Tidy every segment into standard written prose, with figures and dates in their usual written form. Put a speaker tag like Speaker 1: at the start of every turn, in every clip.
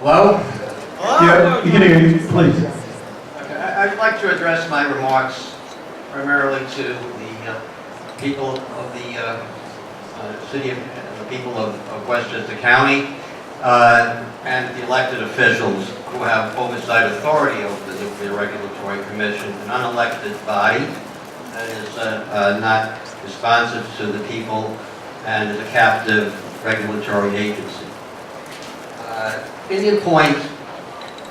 Speaker 1: Hello?
Speaker 2: Yeah, you can hear you, please.
Speaker 1: Okay, I'd like to address my remarks primarily to the people of the city, the people of Westchester County, and the elected officials who have oversight authority over the Nuclear Regulatory Commission, an unelected body that is not responsive to the people and is a captive regulatory agency. Indian Point,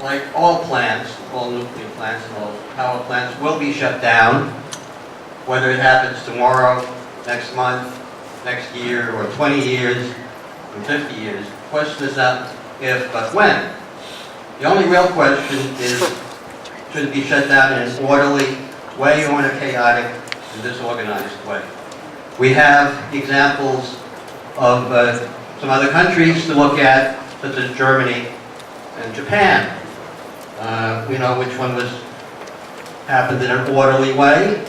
Speaker 1: like all plants, all nuclear plants and all power plants, will be shut down, whether it happens tomorrow, next month, next year, or 20 years, or 50 years. The question is not if, but when. The only real question is, should it be shut down in an orderly way or in a chaotic and disorganized way? We have examples of some other countries to look at, such as Germany and Japan. We know which one happened in an orderly way,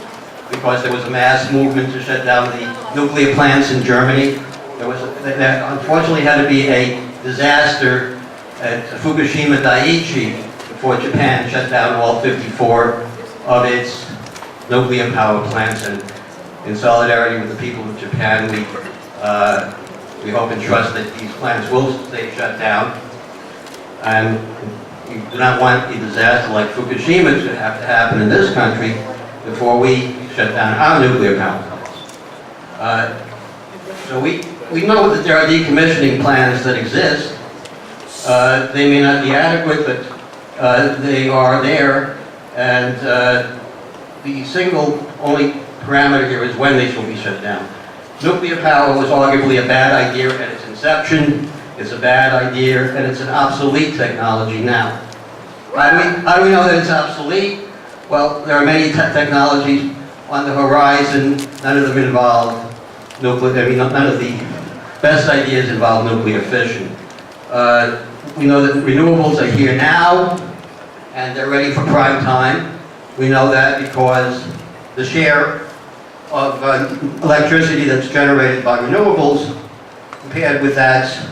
Speaker 1: because there was a mass movement to shut down the nuclear plants in Germany. There unfortunately had to be a disaster at Fukushima Daiichi before Japan shut down all 54 of its nuclear power plants. And in solidarity with the people of Japan, we hope and trust that these plants will stay shut down. And we do not want a disaster like Fukushima to have to happen in this country before we shut down our nuclear power plants. So we know that there are decommissioning plans that exist. They may not be adequate, but they are there. And the single only parameter here is when they shall be shut down. Nuclear power was arguably a bad idea at its inception. It's a bad idea, and it's an obsolete technology now. How do we know that it's obsolete? Well, there are many technologies on the horizon. None of them involve nuclear. I mean, none of the best ideas involve nuclear fission. We know that renewables are here now, and they're ready for prime time. We know that because the share of electricity that's generated by renewables compared with that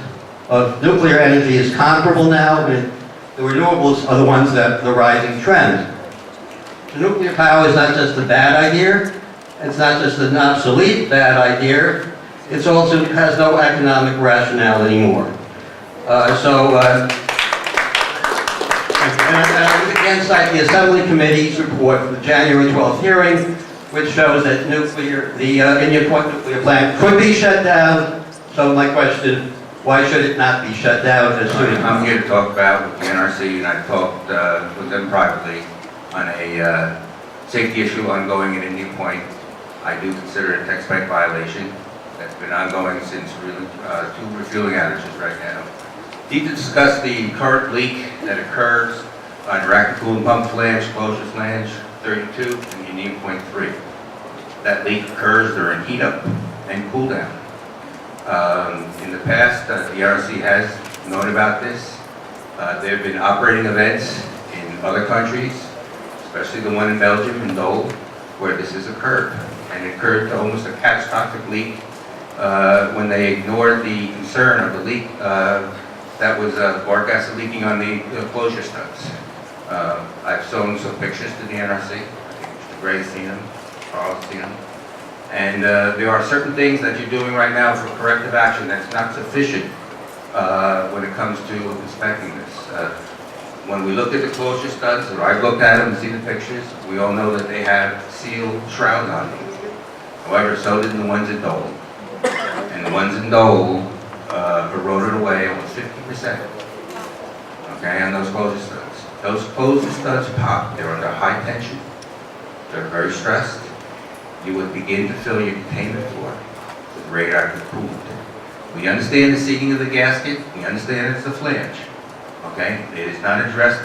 Speaker 1: of nuclear energy is comparable now, and the renewables are the ones that are the rising trend. The nuclear power is not just a bad idea, it's not just an obsolete bad idea, it also has no economic rationale anymore. And I would again cite the Assembly Committee's report for the January 12th hearing, which shows that the Indian Point nuclear plant could be shut down. So my question, why should it not be shut down as soon as possible?
Speaker 3: I'm here to talk about with the NRC, and I've talked with them privately on a safety issue ongoing at Indian Point. I do consider it a tech spec violation that's been ongoing since really, 2 refueling outages right now. Need to discuss the current leak that occurs on Reactor coolant pump flange, closure flange 32 and Indian Point 3. That leak occurs during heat up and cool down. In the past, the NRC has known about this. There have been operating events in other countries, especially the one in Belgium and Dole, where this has occurred. And it occurred to almost a catastrophic leak when they ignored the concern of the leak that was bark acid leaking on the closure studs. I've shown some pictures to the NRC. I think Mr. Gray's seen them, Charles seen them. And there are certain things that you're doing right now for corrective action that's not sufficient when it comes to inspecting this. When we look at the closure studs, or I've looked at them and seen the pictures, we all know that they have sealed shrouds on them. However, so did the ones in Dole. And the ones in Dole eroded away almost 50%. Okay, on those closure studs. Those closure studs pop. They're under high tension. They're very stressed. You would begin to fill your containment floor with radioactive coolant. We understand the seating of the gasket. We understand it's a flange. Okay, it is not addressed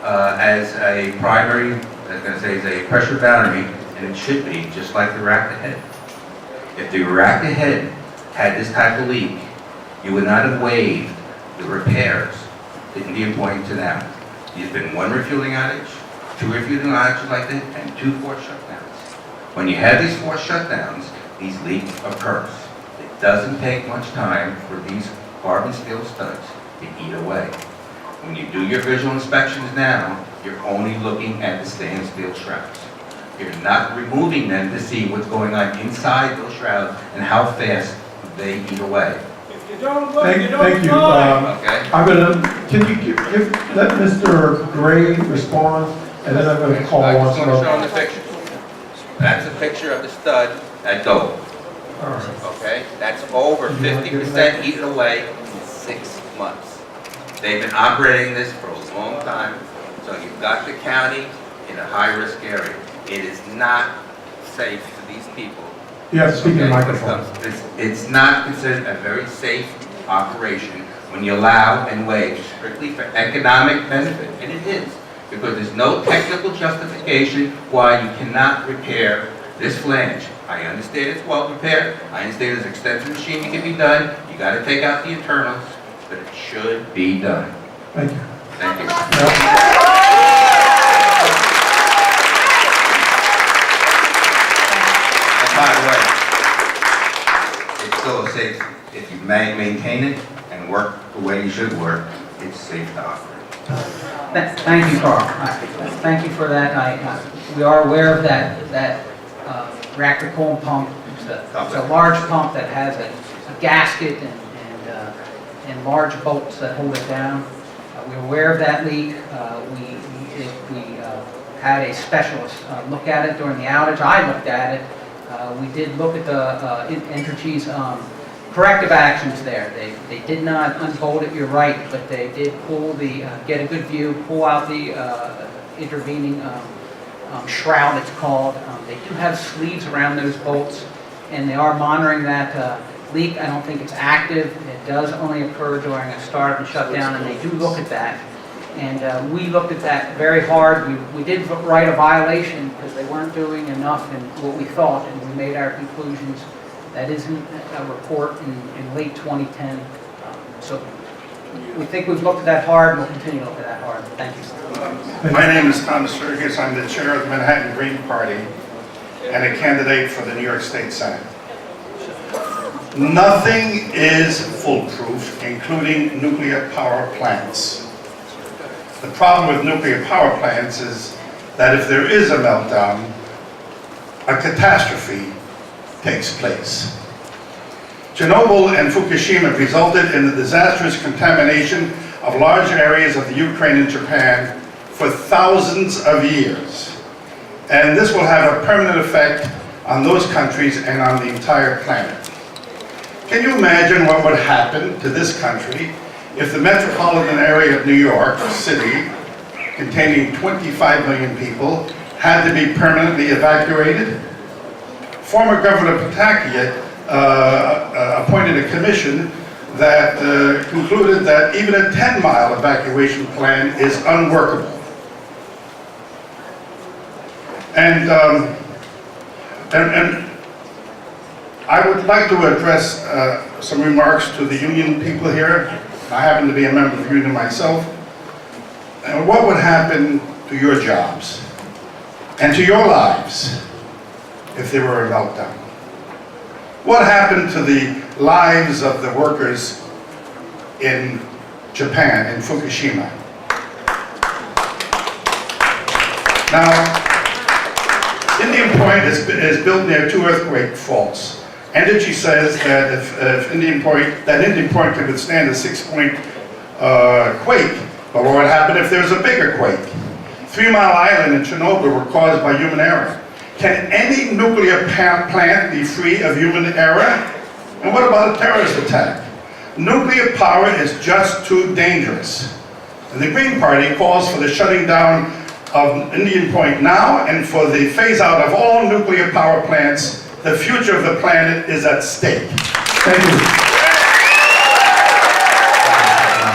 Speaker 3: as a primary, I was going to say, as a pressure boundary, and it should be just like the reactor head. If the reactor head had this type of leak, you would not have waived the repairs to Indian Point to now. There's been 1 refueling outage, 2 refueling outages like that, and 2 forced shutdowns. When you have these forced shutdowns, these leaks occur. It doesn't take much time for these carbon steel studs to eat away. When you do your visual inspections now, you're only looking at the stainless steel shrouds. You're not removing them to see what's going on inside those shrouds and how fast they eat away.
Speaker 4: If you don't look, you don't
Speaker 2: Thank you.
Speaker 4: find.
Speaker 3: Okay?
Speaker 2: Can you let Mr. Gray respond, and then I'm gonna call
Speaker 3: I
Speaker 2: on
Speaker 3: just
Speaker 2: some
Speaker 3: want to show
Speaker 2: of.
Speaker 3: them the picture. That's a picture of the stud at Doble.
Speaker 2: All right.
Speaker 3: Okay? That's over 50% eaten away in 6 months. They've been operating this for a long time, so you've got the county in a high-risk area. It is not safe for these people.
Speaker 2: You have to speak in the
Speaker 3: Okay,
Speaker 2: microphone.
Speaker 3: It's not considered a very safe operation when you allow and wage strictly for economic benefit, and it is, because there's no technical justification why you cannot repair this flange. I understand it's well repaired, I understand there's extensive machining can be done, you gotta take out the internals, but it should be done.
Speaker 2: Thank you.
Speaker 3: Thank you. And by the way, it's still a safe, if you maintain it and work the way you should work, it's safe to operate.
Speaker 5: Thank you, Carl. Thank you for that. We are aware of that reactor coolant pump. It's a large pump that has a gasket and large bolts that hold it down. We're aware of that leak. We had a specialist look at it during the outage. I looked at it. We did look at the Entergy's corrective actions there. They did not unbolt it, you're right, but they did pull get a good view, pull out the intervening shroud, it's called. They do have sleeves around those bolts, and they are monitoring that leak. I don't think it's active. It does only occur during a startup and shutdown, and they do look at that. And we looked at that very hard. We did write a violation because they weren't doing enough in what we thought, and we made our conclusions. That is a report in late 2010. So we think we've looked at that hard, and we'll continue to look at that hard. Thank you.
Speaker 6: My name is Thomas Fergus. I'm the chair of the Manhattan Green Party and a candidate for the New York State Senate. Nothing is foolproof, including nuclear power plants. The problem with nuclear power plants is that if there is a meltdown, a catastrophe takes place. Chernobyl and Fukushima resulted in the disastrous contamination of large areas of the Ukraine and Japan for thousands of years. And this will have a permanent effect on those countries and on the entire planet. Can you imagine what would happen to this country if the metropolitan area of New York City, containing 25 million people, had to be permanently evacuated? Former Governor Pataki appointed a commission that concluded that even a 10-mile evacuation plan is unworkable. And I would like to address some remarks to the union people here. I happen to be a member of the union myself. What would happen to your jobs and to your lives if there were a meltdown? What happened to the lives of the workers in Japan, in Fukushima? Now, Indian Point is built near 2 earthquake faults. Energy says that if Indian Point could withstand a 6-point quake, but what would happen if there's a bigger quake? 3 Mile Island and Chernobyl were caused by human error. Can any nuclear plant be free of human error? And what about a terrorist attack? Nuclear power is just too dangerous. And the Green Party calls for the shutting down of Indian Point now and for the phase out of all nuclear power plants. The future of the planet is at stake.
Speaker 2: Thank you.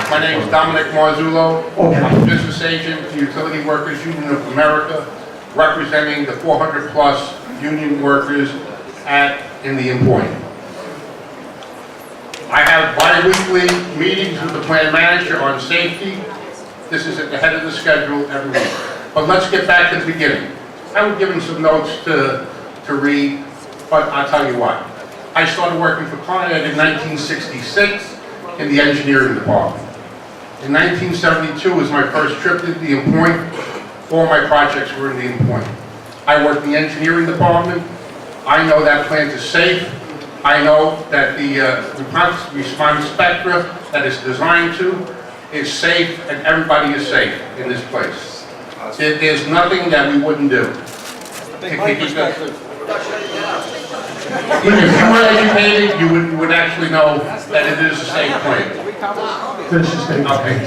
Speaker 7: My name is Dominic Marzullo.
Speaker 2: Okay.
Speaker 7: I'm a business agent for Utility Workers Union of America, representing the 400+ union workers at Indian Point. I have bi-weekly meetings with the plant manager on safety. This is at the head of the schedule every week. But let's get back to the beginning. I was given some notes to read, but I'll tell you what. I started working for Con Ed in 1966 in the engineering department. In 1972 was my first trip to Indian Point. All my projects were in Indian Point. I worked in the engineering department. I know that plant is safe. I know that the response spectra that it's designed to is safe, and everybody is safe in this place. There's nothing that we wouldn't do. If you were educated, you would actually know that it is a safe plant.
Speaker 2: Finish your statement.
Speaker 7: Okay.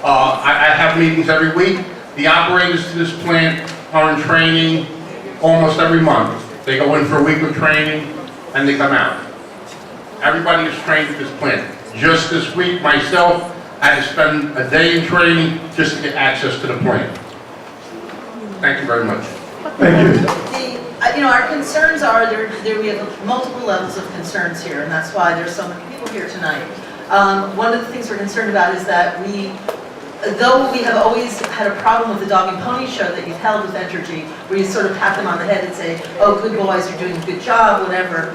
Speaker 7: I have meetings every week. The operators to this plant are in training almost every month. They go in for a week of training and they come out. Everybody is trained at this plant. Just this week, myself, I had to spend a day in training just to get access to the plant. Thank you very much.
Speaker 2: Thank you.
Speaker 8: Our concerns are, we have multiple levels of concerns here, and that's why there's so many people here tonight. One of the things we're concerned about is that though we have always had a problem with the dog and pony show that you've held with Entergy, where you sort of pat them on the head and say, oh, good boys, you're doing a good job, whatever,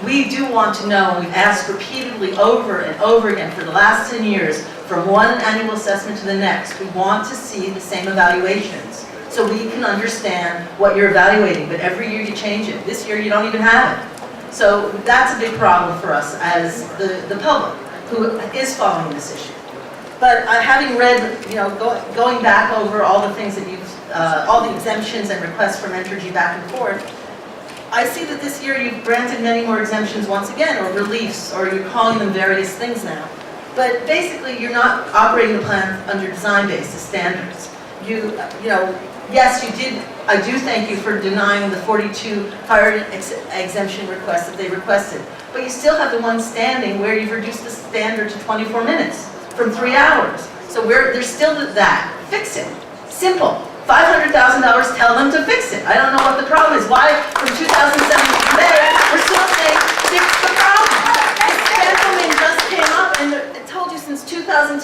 Speaker 8: we do want to know, and we've asked repeatedly over and over again for the last 10 years, from one annual assessment to the next, we want to see the same evaluations, so we can understand what you're evaluating, but every year you change it. This year you don't even have it. So that's a big problem for us as the public who is following this issue. But having read, going back over all the things that all the exemptions and requests from Entergy back and forth, I see that this year you've granted many more exemptions once again, or reliefs, or you're calling them various things now. But basically, you're not operating the plant under design-based standards. Yes, you did. I do thank you for denying the 42 fire exemption requests that they requested. But you still have the one standing where you've reduced the standard to 24 minutes from 3 hours. So there's still that. Fix it. Simple. $500,000, tell them to fix it. I don't know what the problem is. Why from 2007 to today, we're still saying fix the problem. This gentleman just came up and told you since 2010,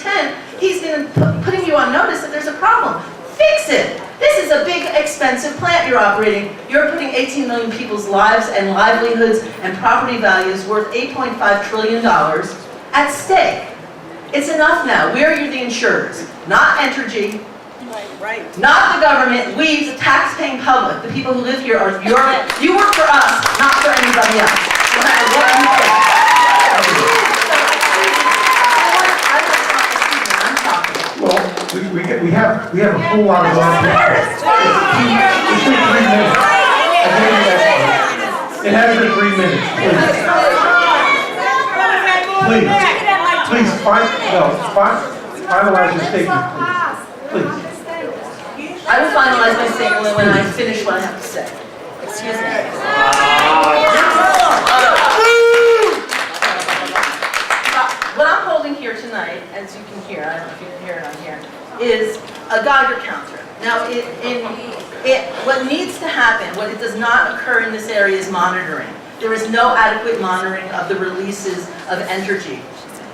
Speaker 8: he's been putting you on notice that there's a problem. Fix it. This is a big, expensive plant you're operating. You're putting 18 million people's lives and livelihoods and property values worth $8.5 trillion at stake. It's enough now. We're the insurers, not Entergy, not the government. We, the tax-paying public, the people who live here, you work for us, not for anybody else, no matter what you think.
Speaker 2: Well, we have a whole lot of Let's take 3 minutes. It has been 3 minutes, please. Please, finalize your statement, please.
Speaker 8: I will finalize my statement when I finish what I have to say. Excuse me. What I'm holding here tonight, as you can hear, I don't know if you can hear it on here, is a Geiger counter. Now, what needs to happen, what it does not occur in this area is monitoring. There is no adequate monitoring of the releases of Entergy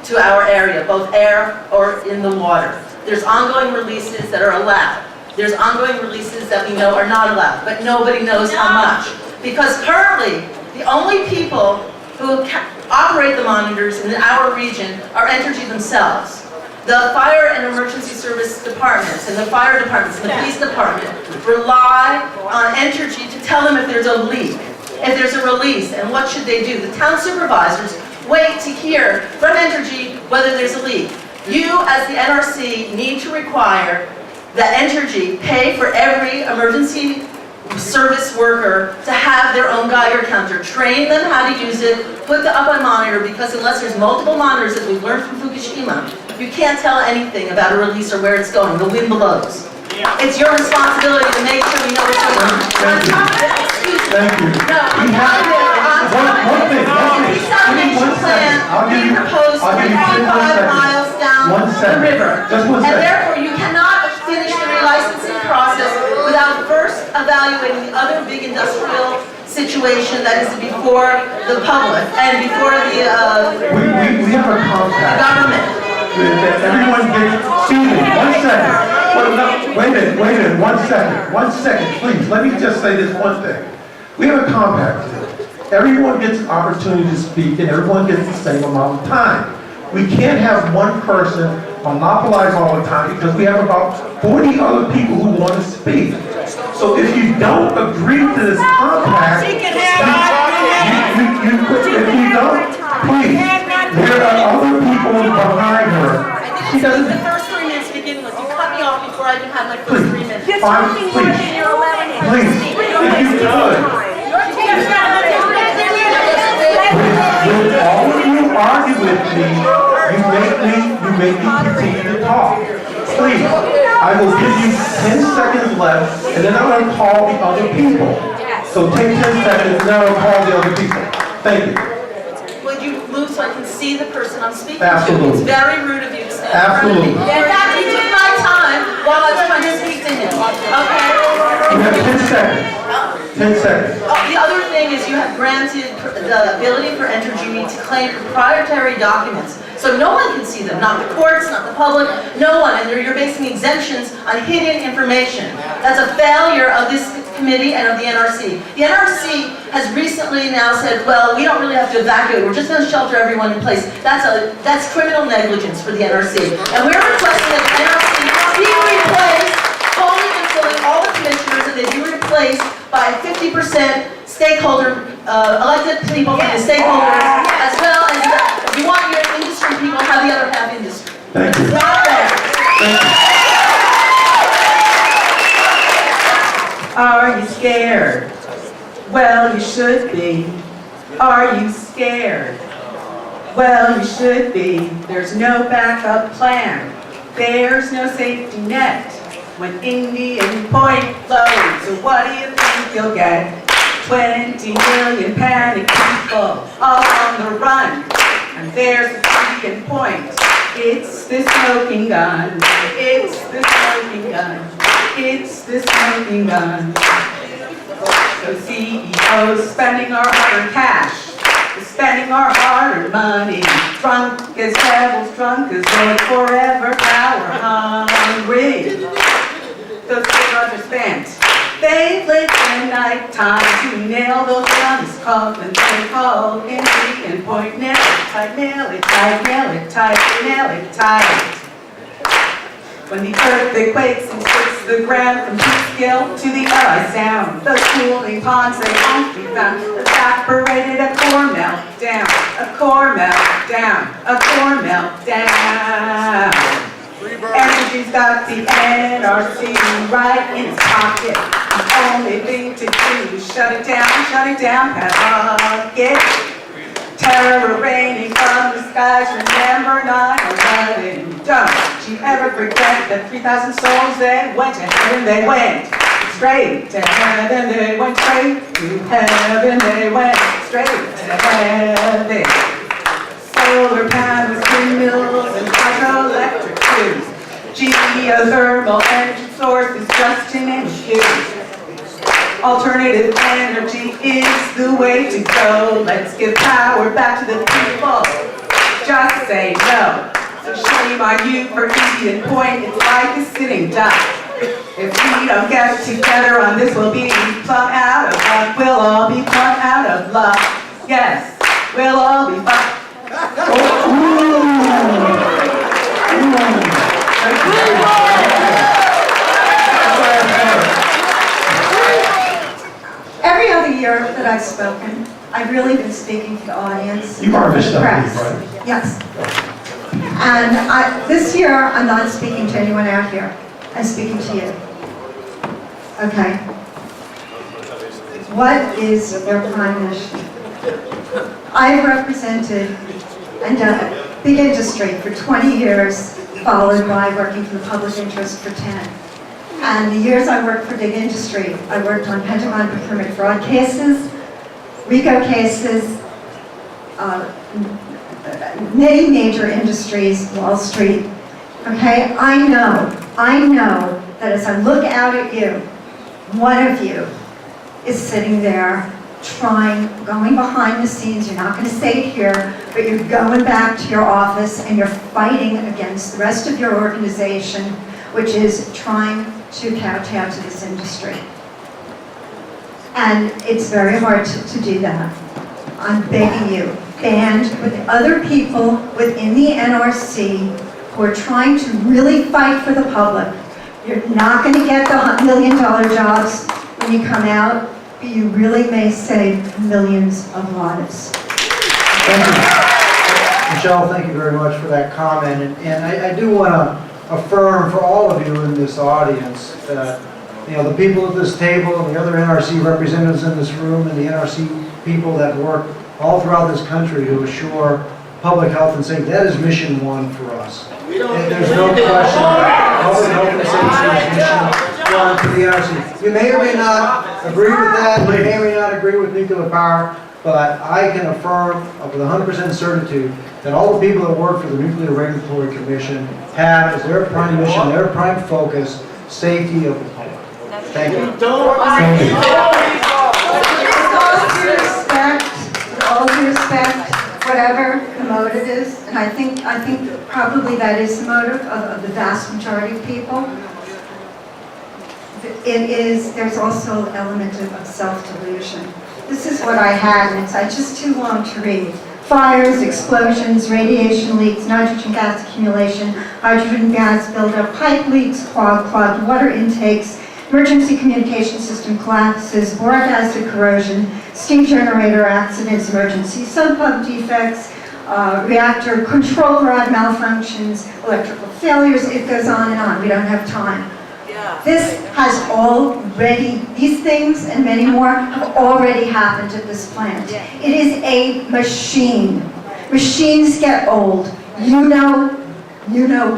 Speaker 8: to our area, both air or in the water. There's ongoing releases that are allowed. There's ongoing releases that we know are not allowed, but nobody knows how much. Because currently, the only people who operate the monitors in our region are Entergy themselves. The fire and emergency service departments and the fire departments and the police department rely on Entergy to tell them if there's a leak, if there's a release, and what should they do. The town supervisors wait to hear from Entergy whether there's a leak. You, as the NRC, need to require that Entergy pay for every emergency service worker to have their own Geiger counter. Train them how to use it, put the up on monitor, because unless there's multiple monitors, as we've learned from Fukushima, you can't tell anything about a release or where it's going. The wind blows. It's your responsibility to make sure we know what's going on.
Speaker 2: Thank you.
Speaker 8: No,
Speaker 2: One thing.
Speaker 8: Desalination plant being proposed 25 miles down the river. And therefore, you cannot finish the relicensing process without first evaluating the other big industrial situation that is before the public and before the
Speaker 2: We have a compact.
Speaker 8: government.
Speaker 2: That everyone gets, excuse me, 1 second. Wait a minute, 1 second, please. Let me just say this one thing. We have a compact here. Everyone gets an opportunity to speak and everyone gets the same amount of time. We can't have one person monopolize all the time because we have about 40 other people who want to speak. So if you don't agree to this compact, if you don't, please, there are other people behind her.
Speaker 8: I didn't speak the first 3 minutes to begin with. You cut me off before I even had my first 3 minutes.
Speaker 2: Please, fine, please, if you could. When all of you argue with me, you make me continue to talk. Please, I will give you 10 seconds left, and then I'm going to call the other people. So take 10 seconds, and then I'll call the other people. Thank you.
Speaker 8: Would you move so I can see the person I'm speaking
Speaker 2: Absolutely.
Speaker 8: to? It's very rude of you to stand in front of me.
Speaker 2: Absolutely.
Speaker 8: In fact, you took my time while I was trying to speak to him, okay?
Speaker 2: You have 10 seconds. 10 seconds.
Speaker 8: Oh, the other thing is you have granted the ability for Entergy to claim proprietary documents. So no one can see them, not the courts, not the public, no one. And you're basing exemptions on hidden information. That's a failure of this committee and of the NRC. The NRC has recently now said, well, we don't really have to evacuate, we're just going to shelter everyone in place. That's criminal negligence for the NRC. And we're requesting that the NRC be replaced, fully fulfilling all the commissioners, and they be replaced by 50% stakeholder, elected people from the stakeholders, as well as you want your industry people to have the other half industry.
Speaker 2: Thank you.
Speaker 8: It's not fair.
Speaker 9: Are you scared? Well, you should be. Are you scared? Well, you should be. There's no backup plan. There's no safety net. When Indian Point blows, so what do you think you'll get? 20 million panic people all on the run. And there's the Indian Point. It's the smoking gun. It's the smoking gun. It's the smoking gun. So CEOs spending our hard-earned cash, spending our hard-earned money, drunk as devils, drunk as Lord, forever power hungry. Those cigarettes are spent. They lit in night time to nail those guns coffins they call Indian Point. Nail it tight, nail it tight, nail it tight, nail it tight. When the earthquake quakes and shakes the ground from Peekskill to the LI Sound, the cooling ponds they won't be found, evaporated a core meltdown, a core meltdown, a core meltdown. Energy's got the NRC right in its pocket. The only thing to do is shut it down, padlock. Terror raining from the skies, remember 9/11. Don't you ever forget that 3,000 souls, they went to heaven, they went straight to heaven, they went straight to heaven, they went straight to heaven. Solar panels, windmills, and hydroelectric crews. Geothermal energy sources, just to name a few. Alternative energy is the way to go. Let's give power back to the people. Just say no. So shame on you for Indian Point. It's like a sitting duck. If we don't get together on this, we'll be plumb out of luck. We'll all be plumb out of luck. Yes, we'll all be fucked.
Speaker 10: Every other year that I've spoken, I've really been speaking to the audience.
Speaker 2: You are Miss
Speaker 10: the press.
Speaker 2: Right?
Speaker 10: Yes. And this year, I'm not speaking to anyone out here. I'm speaking to you. Okay. What is your prime mission? I've represented and done big industry for 20 years, followed by working for the public interest for 10. And the years I worked for big industry, I worked on Pentagon procurement fraud cases, RICO cases, many major industries, Wall Street. Okay, I know that as I look out at you, one of you is sitting there going behind the scenes. You're not going to say it here, but you're going back to your office and you're fighting against the rest of your organization, which is trying to kowtow to this industry. And it's very hard to do that. I'm begging you, band with other people within the NRC who are trying to really fight for the public. You're not going to get the $1 million jobs when you come out, but you really may save millions of lives.
Speaker 11: Thank you. Michelle, thank you very much for that comment. And I do want to affirm for all of you in this audience that, you know, the people at this table and the other NRC representatives in this room and the NRC people that work all throughout this country to assure public health and safety, that is mission one for us. And there's no question about public health and safety is mission one for the NRC. You may or may not agree with that, you may or may not agree with nuclear power, but I can affirm with 100% certitude that all the people that work for the Nuclear Regulatory Commission have as their prime mission, their prime focus, safety of the public. Thank you.
Speaker 10: With all due respect, whatever the motive is, and I think probably that is the motive of the vast majority of people, there's also an element of self-delusion. This is what I had, and it's just too long to read. Fires, explosions, radiation leaks, nitrogen gas accumulation, hydrogen gas buildup, pipe leaks, clogged water intakes, emergency communication system collapses, boric acid corrosion, steam generator accidents, emergency sump pump defects, reactor control rod malfunctions, electrical failures, it goes on and on. We don't have time. This has already, these things and many more have already happened at this plant. It is a machine. Machines get old. You know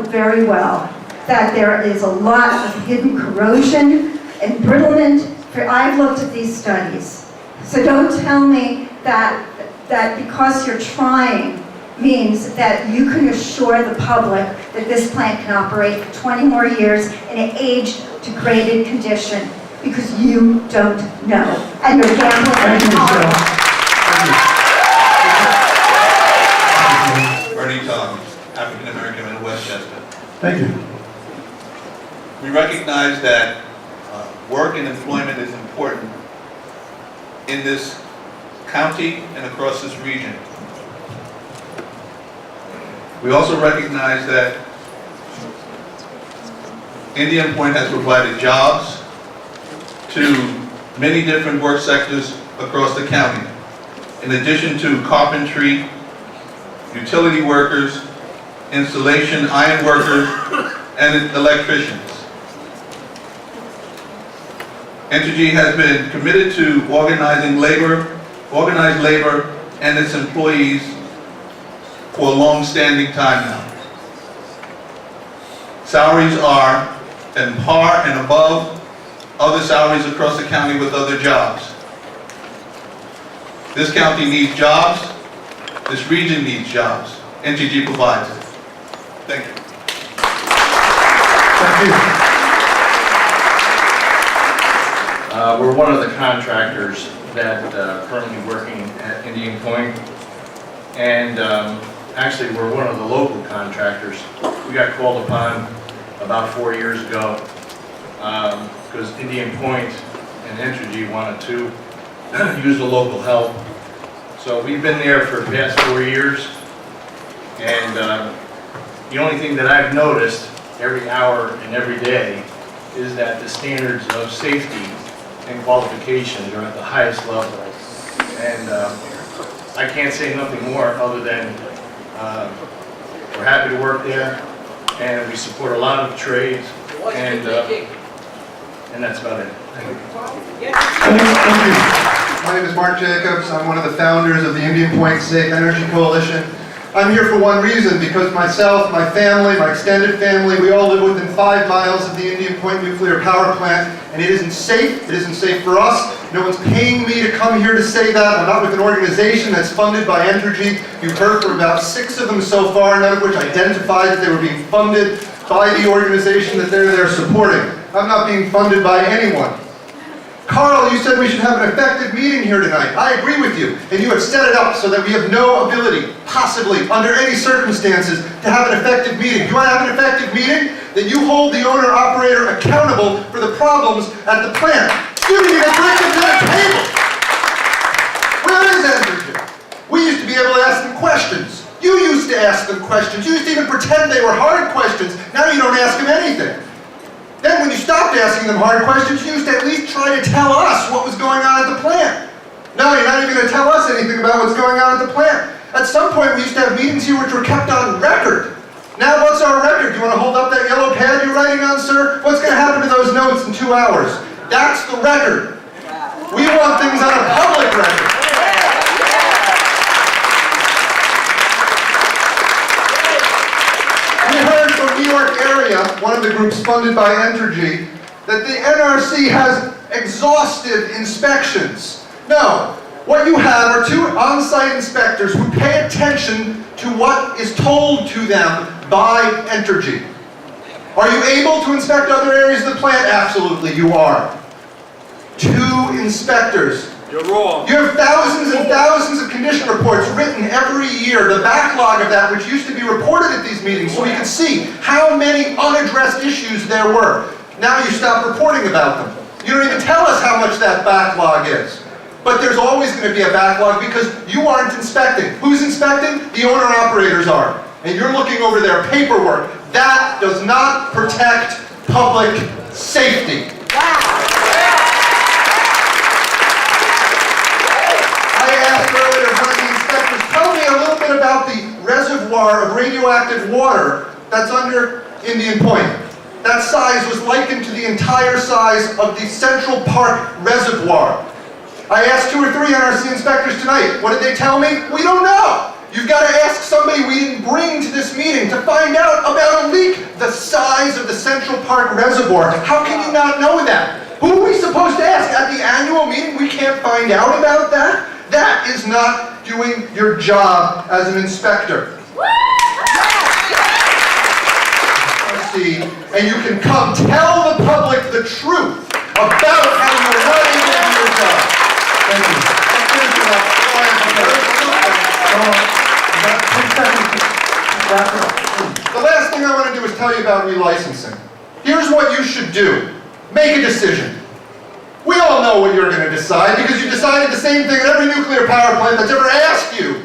Speaker 10: very well that there is a lot of hidden corrosion and brittlement. I've looked at these studies. So don't tell me that because you're trying means that you can assure the public that this plant can operate for 20 more years in an aged, degraded condition, because you don't know. And you're gambling on tomorrow.
Speaker 12: Bernie Tom, African American in Westchester.
Speaker 2: Thank you.
Speaker 12: We recognize that work and employment is important in this county and across this region. We also recognize that Indian Point has provided jobs to many different work sectors across the county, in addition to carpentry, utility workers, installation, iron workers, and electricians. Entergy has been committed to organized labor, and its employees for a long-standing time now. Salaries are on par and above other salaries across the county with other jobs. This county needs jobs. This region needs jobs. Entergy provides it. Thank you.
Speaker 2: Thank you.
Speaker 13: We're one of the contractors that currently working at Indian Point, and actually we're one of the local contractors. We got called upon about 4 years ago because Indian Point and Entergy wanted to use the local help. So we've been there for the past 4 years, and the only thing that I've noticed every hour and every day is that the standards of safety and qualifications are at the highest level. And I can't say nothing more other than we're happy to work there, and we support a lot of trades, and that's about it. Thank you.
Speaker 14: My name is Mark Jacobs. I'm one of the founders of the Indian Point Safe Energy Coalition. I'm here for one reason, because myself, my family, my extended family, we all live within 5 miles of the Indian Point nuclear power plant, and it isn't safe. It isn't safe for us. No one's paying me to come here to say that. I'm not with an organization that's funded by Entergy. You've heard from about 6 of them so far, none of which identified that they were being funded by the organization that they're there supporting. I'm not being funded by anyone. Carl, you said we should have an effective meeting here tonight. I agree with you, and you have set it up so that we have no ability, possibly, under any circumstances, to have an effective meeting. You want to have an effective meeting? Then you hold the owner-operator accountable for the problems at the plant. You didn't even bring them to the table. Where is Entergy? We used to be able to ask them questions. You used to ask them questions. You used to even pretend they were hard questions. Now you don't ask them anything. Then when you stopped asking them hard questions, you used to at least try to tell us what was going on at the plant. No, you're not even going to tell us anything about what's going on at the plant. At some point, we used to have meetings here which were kept on record. Now, what's our record? Do you want to hold up that yellow pad you're writing on, sir? What's going to happen to those notes in 2 hours? That's the record. We want things on a public record. We heard from New York area, one of the groups funded by Entergy, that the NRC has exhaustive inspections. No. What you have are 2 on-site inspectors who pay attention to what is told to them by Entergy. Are you able to inspect other areas of the plant? Absolutely, you are. 2 inspectors.
Speaker 4: You're wrong.
Speaker 14: You have thousands and thousands of condition reports written every year, the backlog of that which used to be reported at these meetings, so we could see how many unaddressed issues there were. Now you stop reporting about them. You don't even tell us how much that backlog is. But there's always going to be a backlog because you aren't inspecting. Who's inspecting? The owner-operators are. And you're looking over their paperwork. That does not protect public safety. I asked earlier one of the inspectors, tell me a little bit about the reservoir of radioactive water that's under Indian Point. That size was likened to the entire size of the Central Park Reservoir. I asked 2 or 3 NRC inspectors tonight. What did they tell me? We don't know. You've got to ask somebody we didn't bring to this meeting to find out about a leak the size of the Central Park Reservoir. How can you not know that? Who are we supposed to ask? At the annual meeting, we can't find out about that? That is not doing your job as an inspector. And you can come tell the public the truth about how you're not able to do your job. Thank you. The last thing I want to do is tell you about relicensing. Here's what you should do. Make a decision. We all know what you're going to decide because you decided the same thing at every nuclear power plant that's ever asked you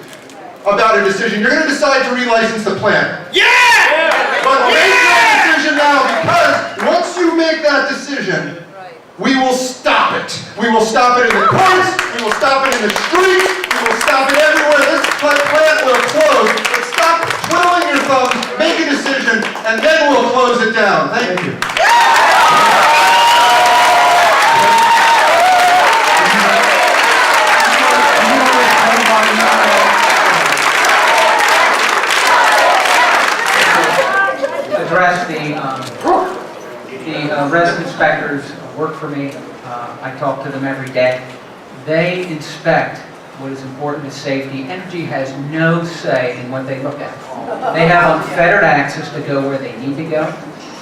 Speaker 14: about a decision. You're going to decide to relicense the plant.
Speaker 4: Yeah!
Speaker 14: But make that decision now because once you make that decision, we will stop it. We will stop it in the courts, we will stop it in the streets, we will stop it everywhere. This plant will close. But stop twiddling your thumbs, make a decision, and then we'll close it down. Thank you.
Speaker 5: Address the resident inspectors work for me. I talk to them every day. They inspect what is important to safety. Energy has no say in what they look at. They have unfettered access to go where they need to go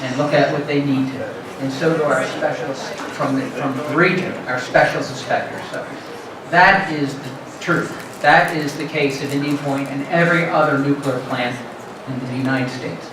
Speaker 5: and look at what they need to. And so do our specialists from the region, our specialist inspectors. So that is the truth. That is the case at Indian Point and every other nuclear plant in the United States.